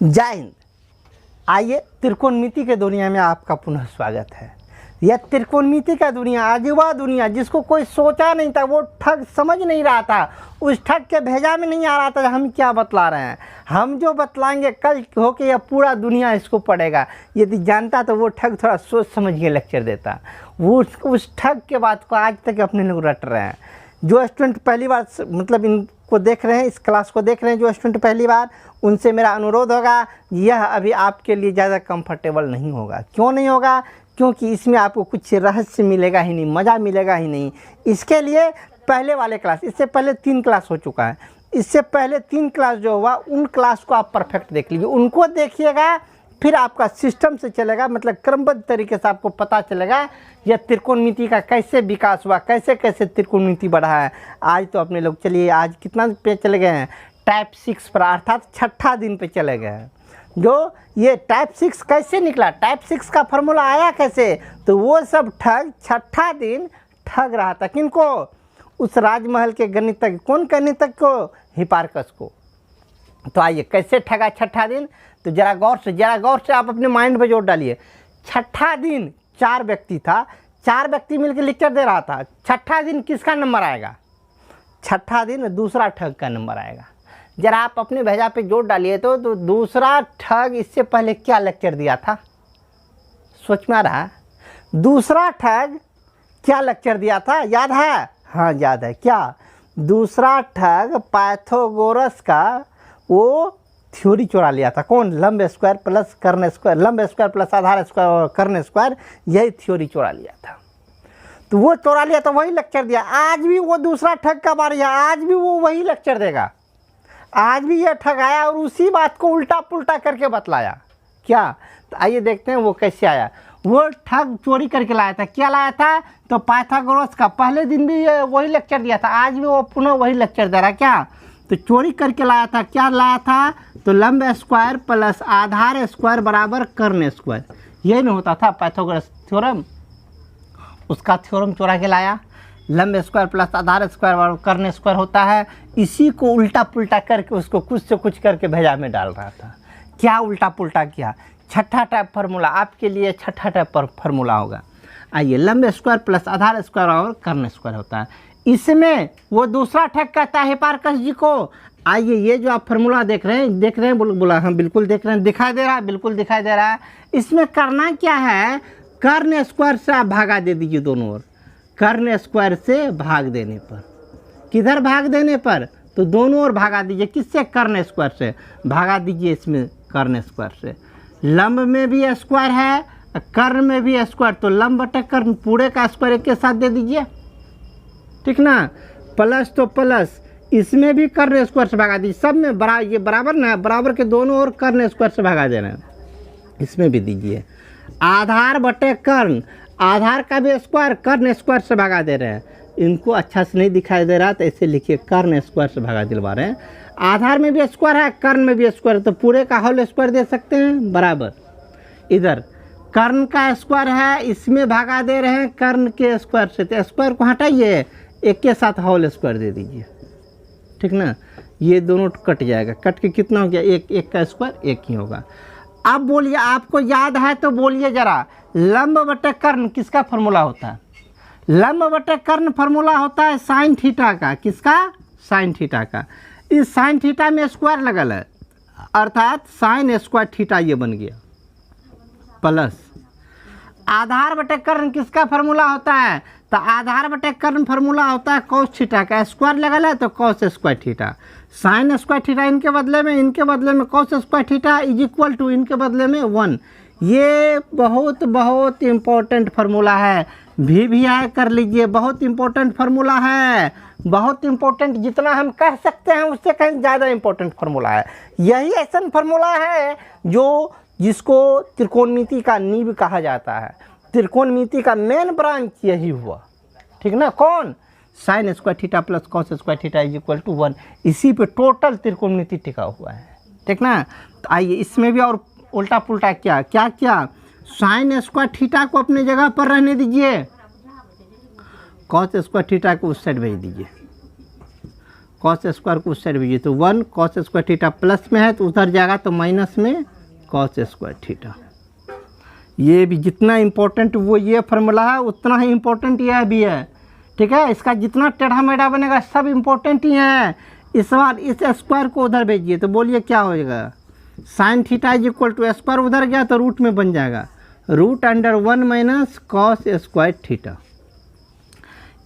जय हिंद। आइए, त्रिकोणमिति के दुनिया में आपका पुनः स्वागत है। यह त्रिकोणमिति का दुनिया, अजूबा दुनिया, जिसको कोई सोचा नहीं था, वो ठग समझ नहीं रहा था, उस ठग के भेजा में नहीं आ रहा था हम क्या बतला रहे हैं। हम जो बतलाएंगे कल होके यह पूरा दुनिया इसको पढ़ेगा। यदि जानता तो वो ठग थोड़ा सोच समझ के लेक्चर देता। वो उस ठग के बात को आज तक अपने लोग रट रहे हैं। जो स्टूडेंट पहली बार मतलब इनको देख रहे हैं, इस क्लास को देख रहे हैं, जो स्टूडेंट पहली बार, उनसे मेरा अनुरोध होगा, यह अभी आपके लिए ज़्यादा कंफर्टेबल नहीं होगा। क्यों नहीं होगा? क्योंकि इसमें आपको कुछ रहस्य मिलेगा ही नहीं, मज़ा मिलेगा ही नहीं। इसके लिए पहले वाले क्लास, इससे पहले 3 क्लास हो चुका है, इससे पहले 3 क्लास जो हुआ उन क्लास को आप परफेक्ट देख लीजिए, उनको देखिएगा, फिर आपका सिस्टम से चलेगा, मतलब क्रमबद्ध तरीके से आपको पता चलेगा यह त्रिकोणमिति का कैसे विकास हुआ, कैसे कैसे त्रिकोणमिति बढ़ा है। आज तो अपने लोग, चलिए आज कितना पे चले गए हैं, टाइप 6 पर, अर्थात 6ठा दिन पे चले गए हैं। जो ये टाइप 6 कैसे निकला, टाइप 6 का फॉर्मूला आया कैसे, तो वो सब ठग 6ठा दिन ठग रहा था। किनको? उस राजमहल के गणितज्ञ। कौन गणितज्ञ को? हिपार्कस को। तो आइए, कैसे ठगा 6ठा दिन, तो जरा गौर से आप अपने माइंड में जोड़ डालिए। 6ठा दिन 4 व्यक्ति था, 4 व्यक्ति मिलकर लेक्चर दे रहा था। 6ठा दिन किसका नंबर आएगा? 6ठा दिन दूसरा ठग का नंबर आएगा। जरा आप अपने भेजा पे जोड़ डालिए तो दूसरा ठग इससे पहले क्या लेक्चर दिया था? सोच में आ रहा है? दूसरा ठग क्या लेक्चर दिया था, याद है? हाँ याद है। क्या? दूसरा ठग पाइथागोरस का वो थ्योरी चुरा लिया था। कौन? लंब स्क्वायर प्लस कर्ण स्क्वायर, लंब स्क्वायर प्लस आधार स्क्वायर और कर्ण स्क्वायर, यही थ्योरी चुरा लिया था। तो वो चुरा लिया तो वही लेक्चर दिया। आज भी वो दूसरा ठग का बारी है, आज भी वो वही लेक्चर देगा। आज भी यह ठग आया और उसी बात को उल्टा पुल्टा करके बतलाया। क्या? तो आइए देखते हैं वो कैसे आया। वो ठग चोरी करके लाया था। क्या लाया था? तो पाइथागोरस का पहले दिन भी वही लेक्चर दिया था, आज भी वो पुनः वही लेक्चर दे रहा। क्या? तो चोरी करके लाया था। क्या लाया था? तो लंब स्क्वायर प्लस आधार स्क्वायर बराबर कर्ण स्क्वायर। यही नहीं होता था पाइथागोरस थ्योरम, उसका थ्योरम चोरा के लाया। लंब स्क्वायर प्लस आधार स्क्वायर बराबर कर्ण स्क्वायर होता है। इसी को उल्टा पुल्टा करके उसको कुछ से कुछ करके भेजा में डाल रहा था। क्या उल्टा पुल्टा किया? 6ठा टाइप फार्मूला आपके लिए, 6ठा टाइप फार्मूला होगा। आइए, लंब स्क्वायर प्लस आधार स्क्वायर और कर्ण स्क्वायर होता है। इसमें वो दूसरा ठग कहता है हिपार्कस जी को। आइए, ये जो आप फार्मूला देख रहे हैं बोला, हम बिल्कुल देख रहे हैं, दिखाई दे रहा है, बिल्कुल दिखाई दे रहा है। इसमें करना क्या है, कर्ण स्क्वायर से आप भागा दे दीजिए दोनों ओर। कर्ण स्क्वायर से भाग देने पर, किधर भाग देने पर? तो दोनों ओर भागा दीजिए। किससे? कर्ण स्क्वायर से भागा दीजिए। इसमें कर्ण स्क्वायर से, लंब में भी स्क्वायर है, कर्ण में भी स्क्वायर, तो लंब बटे कर्ण पूरे का स्क्वायर एक के साथ दे दीजिए, ठीक ना। प्लस तो प्लस, इसमें भी कर्ण स्क्वायर से भागा दीजिए। सब में ये बराबर ना, बराबर के दोनों ओर कर्ण स्क्वायर से भागा देना है। इसमें भी दीजिए। आधार बटे कर्ण, आधार का भी स्क्वायर कर्ण स्क्वायर से भागा दे रहे हैं। इनको अच्छा से नहीं दिखाई दे रहा तो ऐसे लिखिए, कर्ण स्क्वायर से भागा दिलवा रहे हैं। आधार में भी स्क्वायर है, कर्ण में भी स्क्वायर है, तो पूरे का होल स्क्वायर दे सकते हैं बराबर। इधर कर्ण का स्क्वायर है, इसमें भागा दे रहे हैं कर्ण के स्क्वायर से, तो स्क्वायर को हटाइए, एक के साथ होल स्क्वायर दे दीजिए, ठीक ना। ये दोनों कट जाएगा, कट के कितना हो गया? एक का स्क्वायर एक ही होगा। अब बोलिए, आपको याद है तो बोलिए जरा, लंब बटे कर्ण किसका फॉर्मूला होता है? लंब बटे कर्ण फॉर्मूला होता है साइन थीटा का। किसका? साइन थीटा का। इस साइन थीटा में स्क्वायर लगल है, अर्थात साइन स्क्वायर थीटा ये बन गया, प्लस आधार बटे कर्ण किसका फॉर्मूला होता है? तो आधार बटे कर्ण फॉर्मूला होता है कॉस थीटा का। स्क्वायर लगल है तो cos square theta, sine square theta इनके बदले में cos square theta is equal to इनके बदले में 1। ये बहुत बहुत इम्पोर्टेंट फार्मूला है। भी आया कर लीजिए, बहुत इम्पोर्टेंट फार्मूला है, बहुत इम्पोर्टेंट, जितना हम कह सकते हैं उससे कहीं ज़्यादा इम्पोर्टेंट फार्मूला है। यही ऐसा फार्मूला है जिसको त्रिकोणमिति का नींव कहा जाता है। त्रिकोणमिति का मेन ब्रांच यही हुआ, ठीक ना। कौन? Sine square theta plus cos square theta is equal to 1। इसी पे टोटल त्रिकोणमिति टिका हुआ है, ठीक ना। तो आइए, इसमें भी और उल्टा पुल्टा क्या साइन स्क्वायर थीटा को अपने जगह पर रहने दीजिए, कॉस स्क्वायर थीटा को उस साइड भेज दीजिए। कॉस स्क्वायर को उस साइड भेजिए तो 1 कॉस स्क्वायर थीटा प्लस में है तो उधर जाएगा तो माइनस में कॉस स्क्वायर थीटा। ये भी जितना इम्पोर्टेंट वो ये फार्मूला है उतना ही इम्पोर्टेंट यह भी है, ठीक है। इसका जितना टेढ़ा मेढ़ा बनेगा सब इम्पोर्टेंट ही है। इस बार इस स्क्वायर को उधर भेजिए तो बोलिए क्या हो जाएगा, sine theta is equal to square उधर गया तो रूट में बन जाएगा root under 1 minus cos square theta.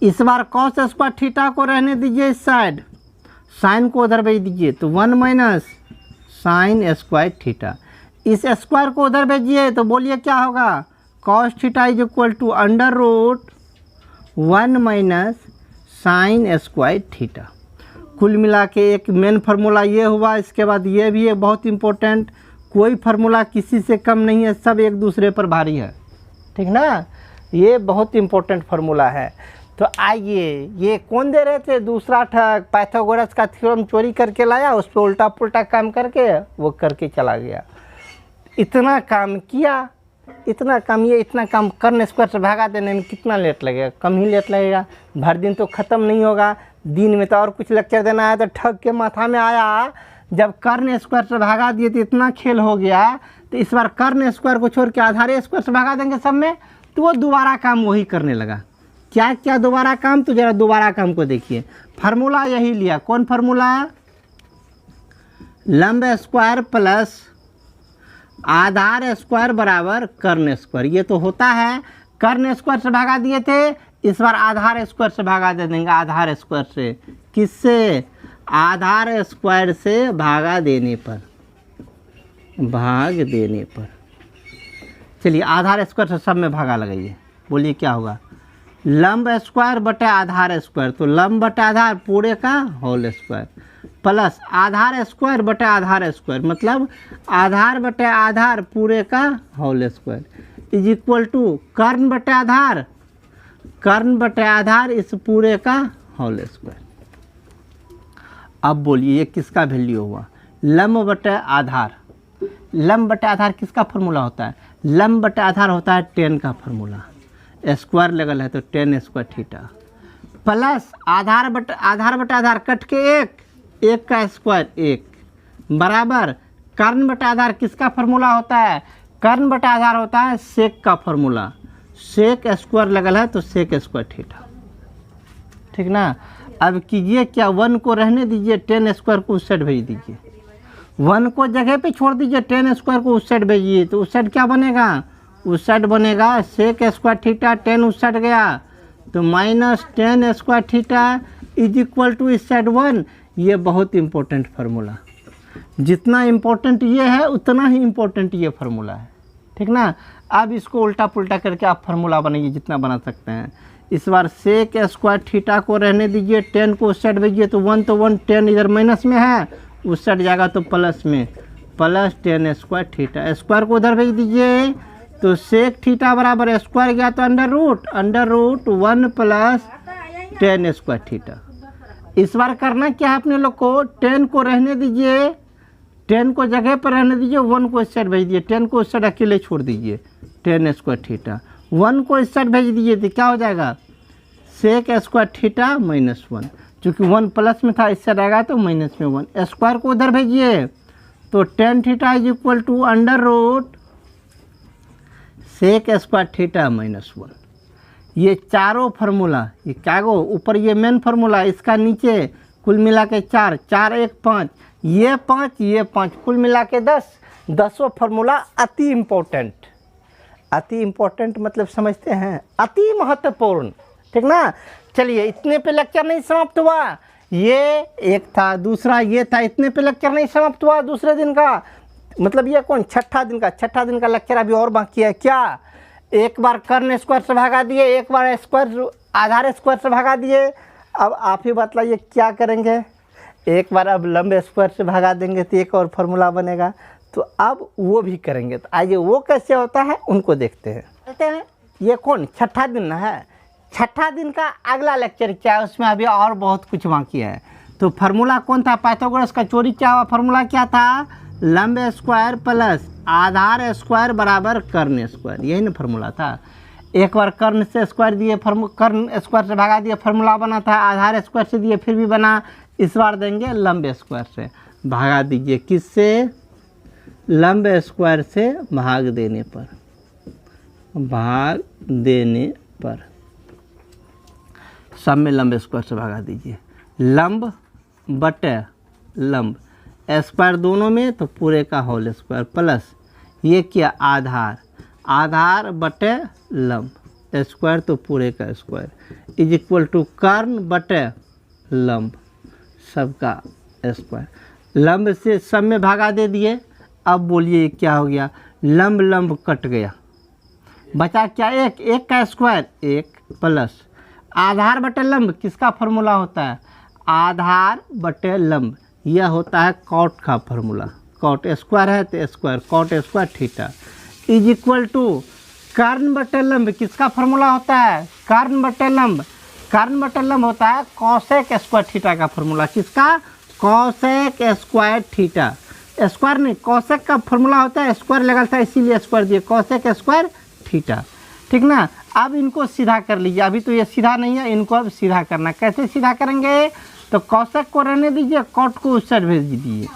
इस बार कॉस स्क्वायर थीटा को रहने दीजिए इस साइड, साइन को उधर भेज दीजिए तो 1 माइनस साइन स्क्वायर थीटा। इस स्क्वायर को उधर भेजिए तो बोलिए क्या होगा, cos theta is equal to under root 1 minus sine square theta. कुल मिला के एक मेन फार्मूला ये हुआ। इसके बाद ये भी है बहुत इम्पोर्टेंट, कोई फार्मूला किसी से कम नहीं है, सब एक दूसरे पर भारी है, ठीक ना। ये बहुत इम्पोर्टेंट फार्मूला है। तो आइए, ये कौन दे रहे थे, दूसरा ठग पाइथागोरस का थ्योरम चोरी करके लाया, उस पर उल्टा पुल्टा काम करके वो करके चला गया। इतना काम किया, इतना काम, ये इतना काम करने स्क्वायर से भागा देने में कितना लेट लगेगा, कम ही लेट लगेगा। भर दिन तो ख़त्म नहीं होगा, दिन में तो और कुछ लेक्चर देना है। तो ठग के माथा में आया, जब कर्ण स्क्वायर से भागा दिए तो इतना खेल हो गया, तो इस बार कर्ण स्क्वायर को छोड़ के आधार स्क्वायर से भागा देंगे सब में, तो वो दोबारा काम वही करने लगा। क्या क्या दोबारा काम, तो जरा दोबारा काम को देखिए। फार्मूला यही लिया, कौन फार्मूला, लंब स्क्वायर प्लस आधार स्क्वायर बराबर कर्ण स्क्वायर। ये तो होता है, कर्ण स्क्वायर से भागा दिए थे, इस बार आधार स्क्वायर से भागा दे देंगे। आधार स्क्वायर से, किससे, आधार स्क्वायर से भागा देने पर, भाग देने पर। चलिए आधार स्क्वायर से सब में भागा लगाइए, बोलिए क्या होगा, लंब स्क्वायर बटे आधार स्क्वायर, तो लंब बटे आधार पूरे का होल स्क्वायर प्लस आधार स्क्वायर बटे आधार स्क्वायर, मतलब आधार बटे आधार पूरे का whole square is equal to कर्ण बटे आधार, कर्ण बटे आधार इस पूरे का होल स्क्वायर। अब बोलिए ये किसका वैल्यू हुआ, लंब बटे आधार। लंब बटे आधार किसका फार्मूला होता है, लंब बटे आधार होता है 10 का फार्मूला, स्क्वायर लगल है तो 10 स्क्वायर थीटा, प्लस आधार बटे आधार कट के एक का स्क्वायर 1 बराबर कर्ण बटे आधार किसका फार्मूला होता है, कर्ण बटे आधार होता है सेक का फार्मूला, सेक स्क्वायर लगल है तो सेक स्क्वायर थीटा, ठीक ना। अब कीजिए क्या, 1 को रहने दीजिए, 10 स्क्वायर को उस साइड भेज दीजिए, 1 को जगह पे छोड़ दीजिए, 10 स्क्वायर को उस साइड भेजिए, तो उस साइड क्या बनेगा, उस साइड बनेगा सेक स्क्वायर थीटा, 10 उस साइड गया तो minus 10 square theta is equal to इस साइड 1। ये बहुत इम्पोर्टेंट फार्मूला, जितना इम्पोर्टेंट ये है उतना ही इम्पोर्टेंट ये फार्मूला है, ठीक ना। अब इसको उल्टा पुल्टा करके आप फार्मूला बनाइए जितना बना सकते हैं। इस बार सेक स्क्वायर थीटा को रहने दीजिए, 10 को उस साइड भेजिए तो 1 तो 1, 10 इधर माइनस में है, उस साइड जाएगा तो प्लस में, प्लस 10 स्क्वायर थीटा, स्क्वायर को उधर भेज दीजिए तो सेक थीटा बराबर स्क्वायर गया तो under root 1 plus 10 square theta. इस बार करना क्या है अपने लोग को, 10 को रहने दीजिए, 10 को जगह पर रहने दीजिए, 1 को इस साइड भेज दीजिए, 10 को इस साइड अकेले छोड़ दीजिए, 10 स्क्वायर थीटा, 1 को इस साइड भेज दीजिए तो क्या हो जाएगा, सेक स्क्वायर थीटा माइनस 1, चूँकि 1 प्लस में था इस साइड आएगा तो माइनस में 1, स्क्वायर को उधर भेजिए तो 10 theta is equal to under root sec square theta minus 1। ये चारों फार्मूला, ये क्या गो, ऊपर ये मेन फार्मूला, इसका नीचे कुल मिला के 4, 4 1 5, ये 5 ये 5, कुल मिला के 10। 10 फार्मूला अति इम्पोर्टेंट मतलब समझते हैं, अति महत्वपूर्ण, ठीक ना। चलिए इतने पे लेक्चर नहीं समाप्त हुआ, ये एक था, दूसरा ये था, इतने पे लेक्चर नहीं समाप्त हुआ दूसरे दिन का, मतलब ये कौन, छठा दिन का लेक्चर अभी और बाकी है। क्या, एक बार कर्ण स्क्वायर से भागा दिए, एक बार स्क्वायर आधार स्क्वायर से भागा दिए, अब आप ही बतलाइए क्या करेंगे। एक बार अब लंबे स्क्वायर से भागा देंगे तो एक और फार्मूला बनेगा, तो अब वो भी करेंगे। तो आइए वो कैसे होता है उनको देखते हैं। ये कौन, छठा दिन है, छठा दिन का अगला लेक्चर क्या है, उसमें अभी और बहुत कुछ बाकी है। तो फार्मूला कौन था, पाइथागोरस का चोरी क्या हुआ, फार्मूला क्या था, लंब स्क्वायर प्लस आधार स्क्वायर बराबर कर्ण स्क्वायर, यही ना फार्मूला था। एक बार कर्ण से स्क्वायर दिए, कर्ण स्क्वायर से भागा दिए, फार्मूला बना था, आधार स्क्वायर से दिए फिर भी बना, इस बार देंगे लंब स्क्वायर से, भागा दीजिए किससे, लंब स्क्वायर से भाग देने पर, भाग देने पर सब में लंब स्क्वायर से भागा दीजिए, लंब बटे लंब स्क्वायर दोनों में तो पूरे का होल स्क्वायर प्लस ये क्या आधार, आधार बटे लंब स्क्वायर तो पूरे का स्क्वायर इज इक्वल टू कर्ण बटे लंब सबका स्क्वायर, लंब से सब में भागा दे दिए। अब बोलिए क्या हो गया, लंब लंब कट गया, बचा क्या एक, एक का स्क्वायर एक प्लस आधार बटे लंब किसका फॉर्मूला होता है, आधार बटे लंब, यह होता है कॉट का फॉर्मूला, कॉट स्क्वायर है तो square cot square theta is equal to कर्ण बटे लंब किसका फॉर्मूला होता है, कर्ण बटे लंब, कर्ण बटे लंब होता है कॉसेक स्क्वायर थीटा का फॉर्मूला, किसका, कॉसेक स्क्वायर थीटा, स्क्वायर नहीं कॉसेक का फॉर्मूला होता है, स्क्वायर लगा था इसीलिए स्क्वायर दिए, कॉसेक स्क्वायर थीटा, ठीक ना। अब इनको सीधा कर लीजिए, अभी तो ये सीधा नहीं है, इनको अब सीधा करना, कैसे सीधा करेंगे, तो कॉसेक को रहने दीजिए, कॉट को उस साइड भेज दीजिए,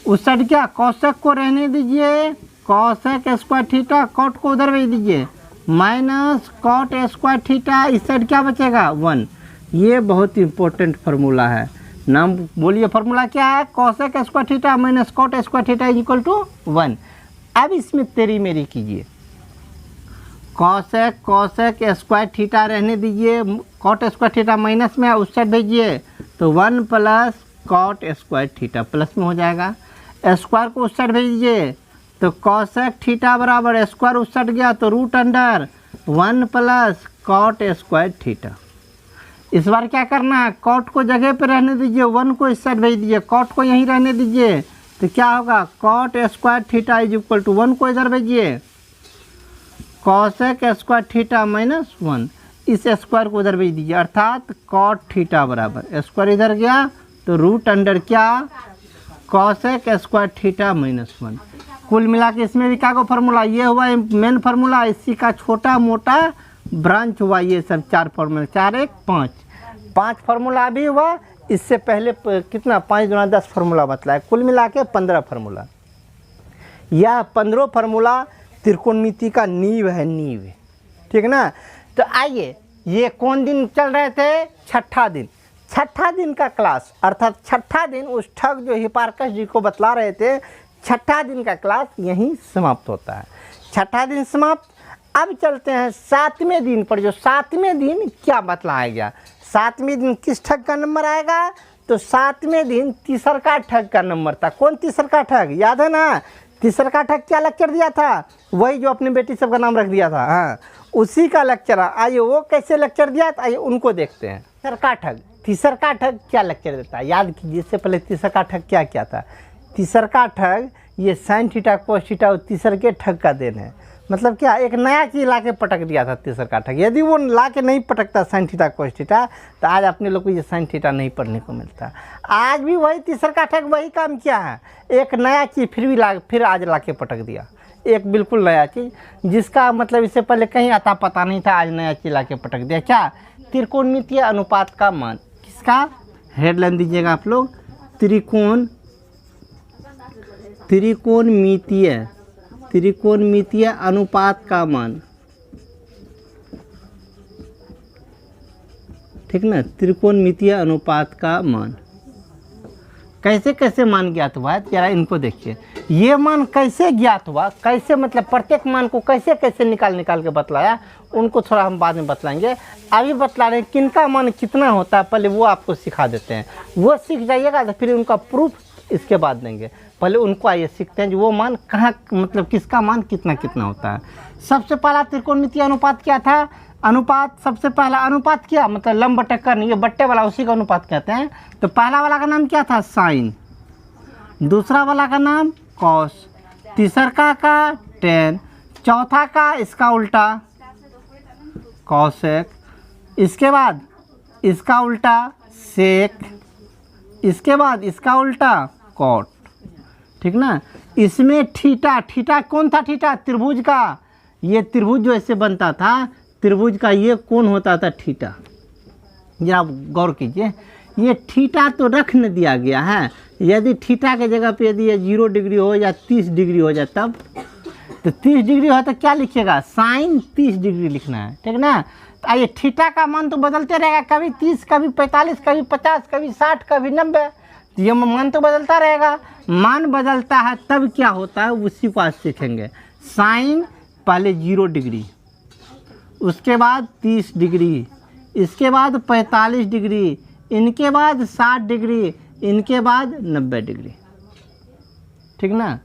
उस साइड क्या, कॉसेक को रहने दीजिए, कॉसेक स्क्वायर थीटा, कॉट को उधर भेज दीजिए माइनस कॉट स्क्वायर थीटा, इस साइड क्या बचेगा 1, ये बहुत इंपॉर्टेंट फार्मूला है, नाम बोलिए फार्मूला क्या है, cosec square theta minus cot square theta is equal to 1। अब इसमें तेरी मेरी कीजिए, कॉसेक कॉसेक स्क्वायर थीटा रहने दीजिए, कॉट स्क्वायर थीटा माइनस में उस साइड भेजिए तो 1 plus cot square theta plus में हो जाएगा, स्क्वायर को उस साइड भेज दीजिए तो कॉसेक थीटा बराबर स्क्वायर उस साइड गया तो root under 1 plus cot square theta. इस बार क्या करना है, कॉट को जगह पे रहने दीजिए, 1 को इस साइड भेज दीजिए, कॉट को यहीं रहने दीजिए तो क्या होगा, cot square theta is equal to 1 को इधर भेजिए, कॉसेक स्क्वायर थीटा माइनस 1, इस स्क्वायर को उधर भेज दीजिए, अर्थात कॉट थीटा बराबर स्क्वायर इधर गया तो रूट अंडर क्या, कॉसेक स्क्वायर थीटा माइनस 1। कुल मिला के इसमें भी क्या को फार्मूला, ये हुआ मेन फार्मूला, इसी का छोटा मोटा ब्रांच हुआ, ये सब 4 फार्मूला, 4 1 5 फार्मूला अभी हुआ, इससे पहले कितना 5 गुना 10 फार्मूला बतलाया, कुल मिला के 15 फार्मूला, यह 15 फार्मूला त्रिकोणमिति का नींव है, नींव, ठीक ना। तो आइए, ये कौन दिन चल रहे थे, छठा दिन, छठा दिन का क्लास, अर्थात छठा दिन उस ठग जो हिपार्कस जी को बतला रहे थे, छठा दिन का क्लास यहीं समाप्त होता है, छठा दिन समाप्त। अब चलते हैं 7वें दिन पर, जो 7वें दिन क्या बतलाया गया, 7वें दिन किस ठग का नंबर आएगा, तो 7वें दिन तीसरका ठग का नंबर था, कौन तीसरका ठग, याद है ना, तीसरका ठग क्या लेक्चर दिया था, वही जो अपनी बेटी सबका नाम रख दिया था, हाँ उसी का लेक्चर। आइए वो कैसे लेक्चर दिया था, आइए उनको देखते हैं। तीसरका ठग, तीसरका ठग क्या लेक्चर देता है, याद कीजिए, इससे पहले तीसरका ठग क्या क्या था, तीसरका ठग ये साइन थीटा कोस थीटा और तीसर के ठग का देन है, मतलब क्या, एक नया चीज़ ला के पटक दिया था तीसरका ठग, यदि वो ला के नहीं पटकता साइन थीटा कोस थीटा तो आज अपने लोग को ये साइन थीटा नहीं पढ़ने को मिलता। आज भी वही तीसरका ठग वही काम किया है, एक नया चीज़ फिर आज ला के पटक दिया, एक बिल्कुल नया चीज़ जिसका मतलब इससे पहले कहीं आता पता नहीं था, आज नया चीज़ ला के पटक दिया। क्या, त्रिकोणमितीय अनुपात का मान, किसका, हेडलाइन दीजिएगा आप लोग, त्रिकोणमितीय अनुपात का मान, ठीक ना, त्रिकोणमितीय अनुपात का मान, कैसे कैसे मान ज्ञात हुआ है, जरा इनको देखिए, ये मान कैसे ज्ञात हुआ, कैसे मतलब प्रत्येक मान को कैसे कैसे निकाल के बतलाया, उनको थोड़ा हम बाद में बतलाएंगे, अभी बतला रहे हैं किनका मान कितना होता है, पहले वो आपको सिखा देते हैं, वो सीख जाइएगा तो फिर उनका प्रूफ इसके बाद देंगे, पहले उनको आइए सीखते हैं जो वो मान कहाँ मतलब किसका मान कितना कितना होता है। सबसे पहला त्रिकोणमितीय अनुपात क्या था, अनुपात सबसे पहला अनुपात क्या मतलब लंब बटे कर्ण, ये बट्टे वाला उसी का अनुपात कहते हैं। तो पहला वाला का नाम क्या था, साइन, दूसरा वाला का नाम कॉस, तीसरा का टेन, चौथा का इसका उल्टा कॉसेक, इसके बाद इसका उल्टा सेक, इसके बाद इसका उल्टा कॉट, ठीक ना। इसमें थीटा, थीटा कौन था, थीटा त्रिभुज का, ये त्रिभुज जो ऐसे बनता था त्रिभुज का ये कोण होता था थीटा, जरा गौर कीजिए, ये थीटा तो रख न दिया गया है। यदि थीटा के जगह पे यदि ये 0 डिग्री हो या 30 डिग्री हो जाए तब, तो 30 डिग्री हो तो क्या लिखिएगा, साइन 30 डिग्री लिखना है, ठीक ना। तो आइए थीटा का मान तो बदलते रहेगा, कभी 30, कभी 45, कभी 50, कभी 60, कभी 90, तो ये मान तो बदलता रहेगा। मान बदलता है तब क्या होता है उसी को आज सीखेंगे। साइन पहले 0 डिग्री, उसके बाद 30 डिग्री, इसके बाद 45 डिग्री, इनके बाद 60 डिग्री, इनके बाद 90 डिग्री, ठीक ना।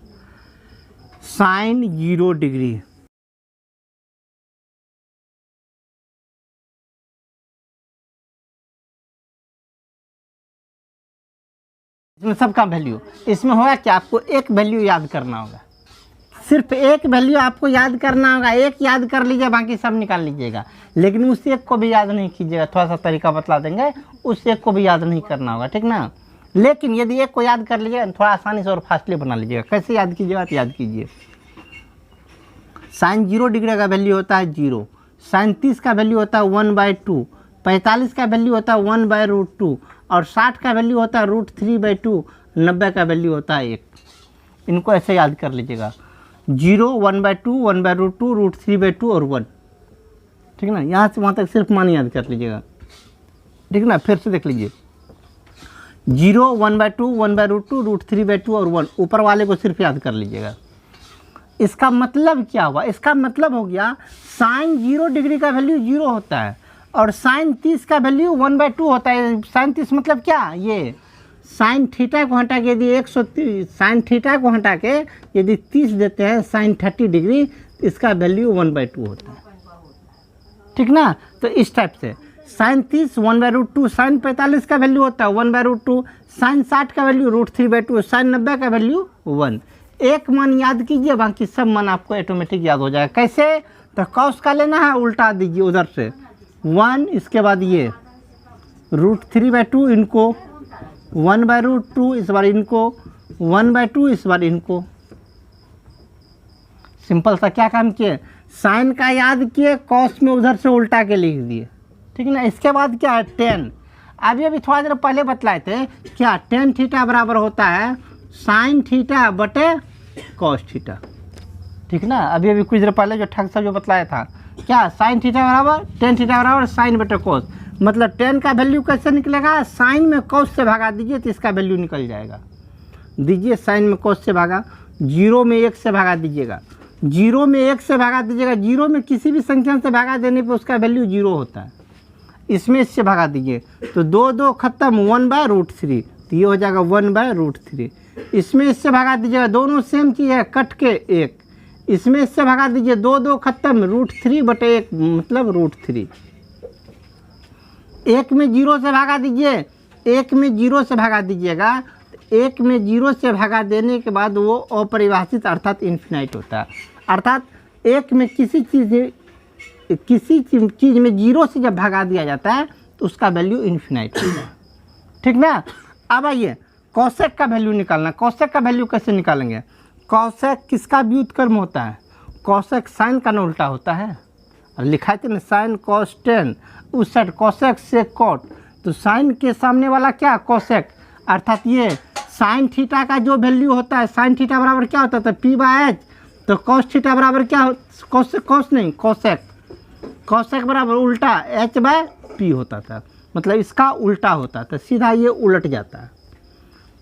साइन 0 डिग्री, इसमें सबका वैल्यू, इसमें होगा क्या, आपको एक वैल्यू याद करना होगा, सिर्फ एक वैल्यू आपको याद करना होगा। एक याद कर लीजिए, बाकी सब निकाल लीजिएगा, लेकिन उस एक को भी याद नहीं कीजिएगा। थोड़ा सा तरीका बतला देंगे, उस एक को भी याद नहीं करना होगा, ठीक ना। लेकिन यदि एक को याद कर लीजिएगा थोड़ा आसानी से और फास्टली बना लीजिएगा। कैसे याद कीजिएगा तो याद कीजिए, साइन 0 डिग्री का वैल्यू होता है 0, साइन 30 का वैल्यू होता है 1/2, 45 का वैल्यू होता है 1/√2 और 60 का वैल्यू होता है √3/2, 90 का वैल्यू होता है 1। इनको ऐसे याद कर लीजिएगा, 0, 1/2, 1/√2, √3/2 और 1, ठीक ना। यहाँ से वहाँ तक सिर्फ मान याद कर लीजिएगा, ठीक ना। फिर से देख लीजिए, 0, 1/2, 1/√2, √3/2 और 1, ऊपर वाले को सिर्फ याद कर लीजिएगा। इसका मतलब क्या हुआ, इसका मतलब हो गया साइन 0 डिग्री का वैल्यू 0 होता है और साइन 30 का वैल्यू 1/2 होता है। साइन 30 मतलब क्या, ये साइन थीटा को हटा के यदि 130, साइन थीटा को हटा के यदि 30 देते हैं साइन 30 डिग्री, इसका वैल्यू 1/2 होता है, ठीक ना। तो इस टाइप से साइन 30 1/√2, साइन 45 का वैल्यू होता है 1/√2, साइन 60 का वैल्यू √3/2, साइन 90 का वैल्यू 1। एक मान याद कीजिए, बाकी सब मान आपको ऑटोमेटिक याद हो जाएगा। कैसे, तो कॉस का लेना है, उल्टा दीजिए उधर से 1, इसके बाद ये √3/2, इनको 1/√2, इस बार इनको 1/2, इस बार इनको। सिंपल सा क्या काम किए, साइन का याद किए, कॉस में उधर से उल्टा के लिख दिए, ठीक ना। इसके बाद क्या है 10, अभी थोड़ा देर पहले बतलाए थे क्या, tan थीटा बराबर होता है साइन थीटा बटे कॉस थीटा, ठीक ना। अभी कुछ देर पहले जो ठग सा जो बतलाया था क्या, साइन थीटा बराबर tan थीटा बराबर साइन बटे कॉस। मतलब tan का वैल्यू कैसे निकलेगा, साइन में कॉस से भागा दीजिए तो इसका वैल्यू निकल जाएगा। दीजिए साइन में कॉस से भागा, 0 में 1 से भागा दीजिएगा, 0 में 1 से भागा दीजिएगा, 0 में किसी भी संख्या से भागा देने पर उसका वैल्यू 0 होता है। इसमें इससे भागा दीजिए तो 2 2 खत्म, 1/√3, तो ये हो जाएगा 1/√3। इसमें इससे भागा दीजिएगा, दोनों सेम चीज़ है, कट के 1। इसमें इससे भागा दीजिए, 2 2 खत्म, √3/1 मतलब √3। 1 में 0 से भागा दीजिए, 1 में 0 से भागा दीजिएगा, 1 में 0 से भागा देने के बाद वो अपरिभाषित अर्थात इन्फिनाइट होता है। अर्थात 1 में किसी चीज़ में 0 से जब भागा दिया जाता है तो उसका वैल्यू इन्फिनाइट होता है, ठीक ना। अब आइए कॉसेक का वैल्यू निकालना। कॉसेक का वैल्यू कैसे निकालेंगे, कॉसेक किसका व्युत्क्रम होता है, कॉसेक साइन का न उल्टा होता है। और लिखा है ना साइन कॉस 10, उस साइड कॉसेक से कॉट, तो साइन के सामने वाला क्या, कॉसेक। अर्थात ये साइन थीटा का जो वैल्यू होता है, साइन थीटा बराबर क्या होता था P/H, तो कॉस थीटा बराबर क्या, कॉसेक बराबर उल्टा H/P होता था। मतलब इसका उल्टा होता था, सीधा ये उलट जाता है।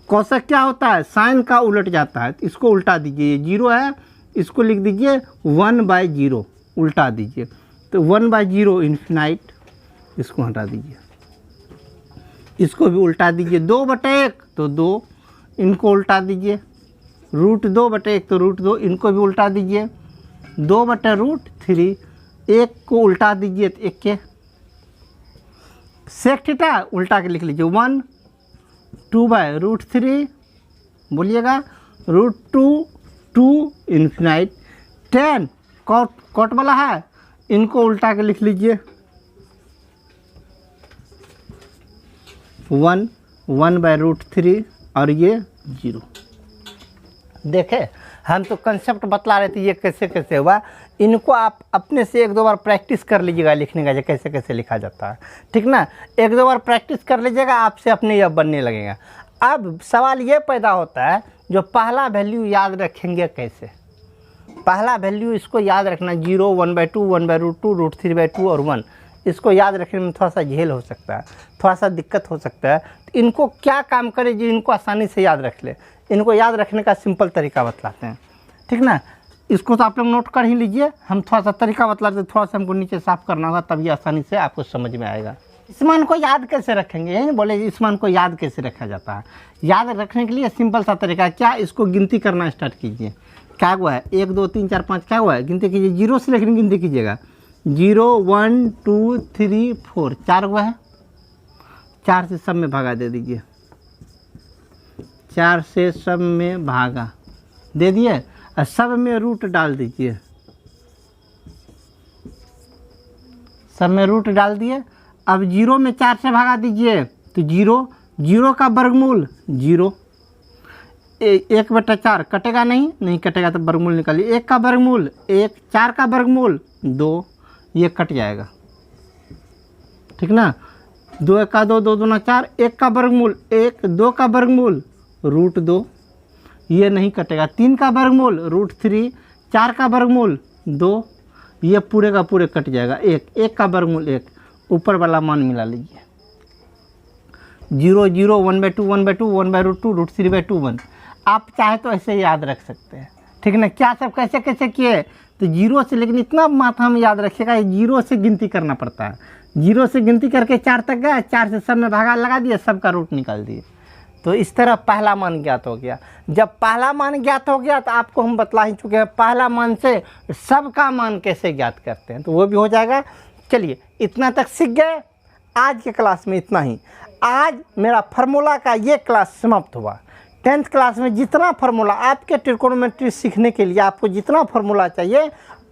कॉसेक क्या होता है, साइन का उलट जाता है, इसको उल्टा दीजिए, ये 0 है, इसको लिख दीजिए 1/0, उल्टा दीजिए तो 1/0 इन्फिनाइट, इसको हटा दीजिए, इसको भी उल्टा दीजिए, 2/1 तो 2, इनको उल्टा दीजिए, √2/1 तो √2, इनको भी उल्टा दीजिए, 2/√3, 1 को उल्टा दीजिए तो 1 के। सेक थीटा उल्टा के लिख लीजिए 1, 2/√3, बोलिएगा √2, 2 इन्फिनाइट, 10 कॉट वाला है, इनको उल्टा के लिख लीजिए 1/√3 और ये 0। देखे हम तो कंसेप्ट बतला रहे थे ये कैसे कैसे हुआ। इनको आप अपने से 1-2 बार प्रैक्टिस कर लीजिएगा लिखने का, कैसे कैसे लिखा जाता है, ठीक ना। 1-2 बार प्रैक्टिस कर लीजिएगा, आपसे अपने यह बनने लगेगा। अब सवाल ये पैदा होता है, जो पहला वैल्यू याद रखेंगे कैसे। पहला वैल्यू इसको याद रखना 0, 1/2, 1/√2, √3/2 और 1, इसको याद रखने में थोड़ा सा झेल हो सकता है, थोड़ा सा दिक्कत हो सकता है। तो इनको क्या काम करें जो इनको आसानी से याद रख ले। इनको याद रखने का सिंपल तरीका बतलाते हैं, ठीक ना। इसको तो आप लोग नोट कर ही लीजिए, हम थोड़ा सा तरीका बतलाते हैं, थोड़ा सा हमको नीचे साफ करना होगा, तभी आसानी से आपको समझ में आएगा। इस मान को याद कैसे रखेंगे, यही बोले इस मान को याद कैसे रखा जाता है। याद रखने के लिए सिंपल सा तरीका क्या, इसको गिनती करना स्टार्ट कीजिए। क्या हुआ है, 1 2 3 4 5 क्या हुआ है, गिनती कीजिए, 0 से लेकर गिनती कीजिएगा। 0 1 2 3 4, 4 हुआ है, 4 से सब में भागा दे दीजिए, 4 से सब में भागा दे दिए और सब में रूट डाल दीजिए, सब में रूट डाल दिए। अब 0 में 4 से भागा दीजिए तो 0, 0 का वर्गमूल 0, 1/4 कटेगा नहीं कटेगा तो वर्गमूल निकालिए। 1 का वर्गमूल 1, 4 का वर्गमूल 2, ये कट जाएगा, ठीक ना। 2 1 2, 2 2 4, 1 का वर्गमूल 1, 2 का वर्गमूल √2, ये नहीं कटेगा। 3 का वर्गमूल √3, 4 का वर्गमूल 2, ये पूरे का पूरे कट जाएगा। 1 का वर्गमूल 1, ऊपर वाला मान मिला लीजिए। 0 0, 1/2, 1/2, 1/√2, √3/2, 1। आप चाहे तो ऐसे याद रख सकते हैं, ठीक ना। क्या सब कैसे कैसे किए, तो 0 से, लेकिन इतना माथा में याद रखिएगा, 0 से गिनती करना पड़ता है। 0 से गिनती करके 4 तक गए, 4 से सब में भागा लगा दिए, सबका रूट निकाल दिए। तो इस तरह पहला मान ज्ञात हो गया। जब पहला मान ज्ञात हो गया तो आपको हम बतला ही चुके हैं पहला मान से सबका मान कैसे ज्ञात करते हैं, तो वो भी हो जाएगा। चलिए इतना तक सीख गए, आज के क्लास में इतना ही। आज मेरा फार्मूला का ये क्लास समाप्त हुआ। 10th क्लास में जितना फार्मूला आपके ट्रिकोनोमेट्री सीखने के लिए आपको जितना फार्मूला चाहिए,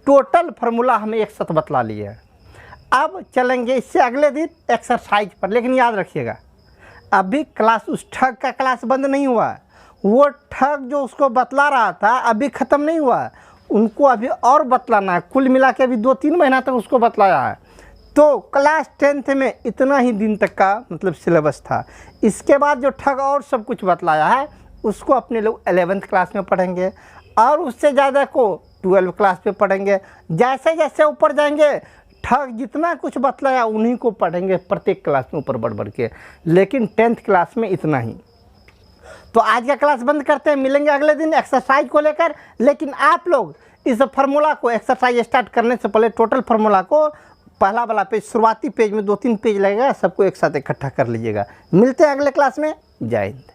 टोटल फार्मूला हमें एक साथ बतला लिए। अब चलेंगे इससे अगले दिन एक्सरसाइज पर, लेकिन याद रखिएगा अभी क्लास, उस ठग का क्लास बंद नहीं हुआ। वो ठग जो उसको बतला रहा था अभी ख़त्म नहीं हुआ, उनको अभी और बतलाना है। कुल मिला के अभी 2-3 महीना तक उसको बतलाया है। तो क्लास 10th में इतना ही दिन तक का मतलब सिलेबस था। इसके बाद जो ठग और सब कुछ बतलाया है उसको अपने लोग 11th क्लास में पढ़ेंगे, और उससे ज़्यादा को 12th क्लास पे पढ़ेंगे। जैसे जैसे ऊपर जाएंगे ठग जितना कुछ बतलाया उन्हीं को पढ़ेंगे प्रत्येक क्लास में ऊपर बढ़ बढ़ के, लेकिन 10th क्लास में इतना ही। तो आज का क्लास बंद करते हैं, मिलेंगे अगले दिन एक्सरसाइज को लेकर। लेकिन आप लोग इस फार्मूला को एक्सरसाइज स्टार्ट करने से पहले टोटल फार्मूला को पहला वाला पेज, शुरुआती पेज में 2-3 पेज लगेगा, सबको एक साथ इकट्ठा कर लीजिएगा। मिलते हैं अगले क्लास में। जय हिंद।